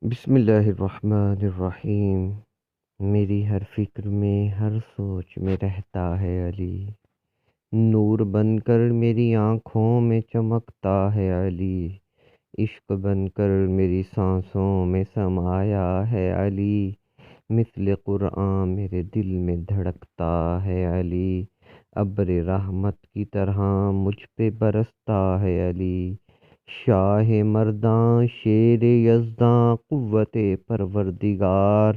بسم اللہ الرحمن الرحیم۔ میری ہر فکر میں، ہر سوچ میں رہتا ہے علی، نور بن کر میری آنکھوں میں چمکتا ہے علی، عشق بن کر میری سانسوں میں سمایا ہے علی، مثل قرآن میرے دل میں دھڑکتا ہے علی، ابر رحمت کی طرح مجھ پہ برستا ہے علی، شاہ مرداں شیر یزداں قوت پروردگار،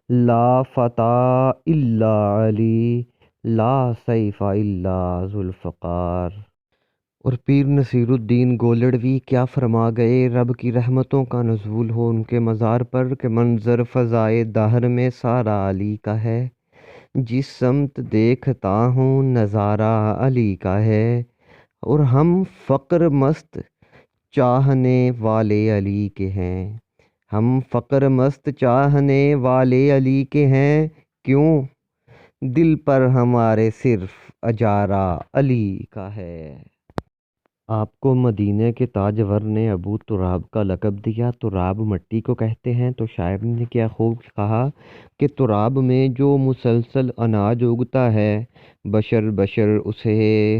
لا فتح الا علی، لا سیف الا ذوالفقار۔ اور پیر نصیر الدین گولڑوی کیا فرما گئے، رب کی رحمتوں کا نزول ہو ان کے مزار پر کہ منظر فضائے دہر میں سارا علی کا ہے، جس سمت دیکھتا ہوں نظارہ علی کا ہے، اور ہم فقر مست چاہنے والے علی کے ہیں، ہم فقر مست چاہنے والے علی کے ہیں، کیوں دل پر ہمارے صرف اجارہ علی کا ہے۔ آپ کو مدینہ کے تاجور نے ابو تراب کا لقب دیا۔ تراب مٹی کو کہتے ہیں، تو شاعر نے کیا خوب کہا کہ تراب میں جو مسلسل اناج اگتا ہے، بشر بشر اسے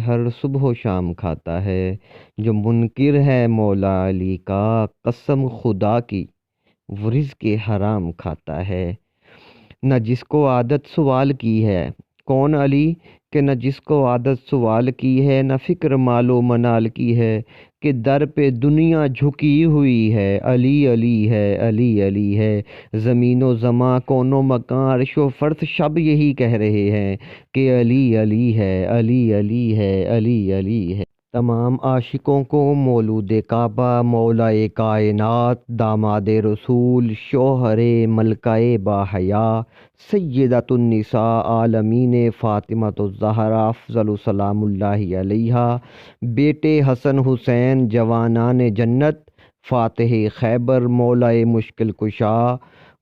ہر صبح و شام کھاتا ہے، جو منکر ہے مولا علی کا، قسم خدا کی وہ رزق حرام کھاتا ہے، نہ جس کو عادت سوال کی ہے کون علی، کہ نہ جس کو عادت سوال کی ہے، نہ فکر مال و منال کی ہے، کہ در پہ دنیا جھکی ہوئی ہے، علی علی ہے، علی علی ہے، زمین و زماں کون و مکان عرش و فرش سب یہی کہہ رہے ہیں کہ علی علی ہے، علی علی ہے، علی علی ہے۔ تمام عاشقوں کو مولود کعبہ، مولا کائنات، داماد رسول، شوہر ملکہ باحیا، سیدۃ النساء عالمین فاطمۃ الزہرا افضل سلام اللہ علیہا، بیٹے حسن حسین جوانان جنت، فاتح خیبر مولا مشکل کشا،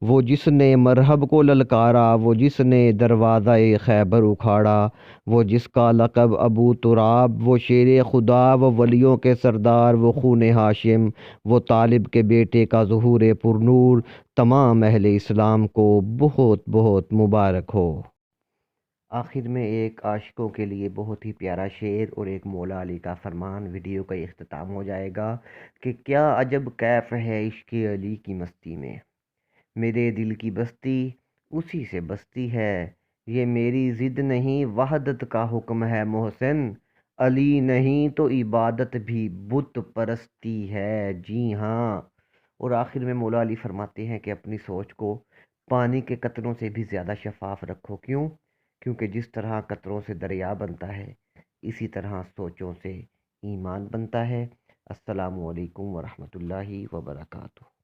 وہ جس نے مرحب کو للکارا، وہ جس نے دروازہ خیبر اکھاڑا، وہ جس کا لقب ابو تراب، وہ شیر خدا، وہ ولیوں کے سردار، وہ خون ہاشم، وہ طالب کے بیٹے کا ظہور پرنور، تمام اہل اسلام کو بہت بہت مبارک ہو۔ آخر میں ایک عاشقوں کے لیے بہت ہی پیارا شعر اور ایک مولا علی کا فرمان، ویڈیو کا اختتام ہو جائے گا کہ کیا عجب کیف ہے عشق علی کی مستی میں، میرے دل کی بستی اسی سے بستی ہے، یہ میری ضد نہیں وحدت کا حکم ہے محسن، علی نہیں تو عبادت بھی بت پرستی ہے، جی ہاں۔ اور آخر میں مولا علی فرماتے ہیں کہ اپنی سوچ کو پانی کے قطروں سے بھی زیادہ شفاف رکھو، کیوں؟ کیونکہ جس طرح قطروں سے دریا بنتا ہے، اسی طرح سوچوں سے ایمان بنتا ہے۔ السلام علیکم ورحمۃ اللہ وبرکاتہ۔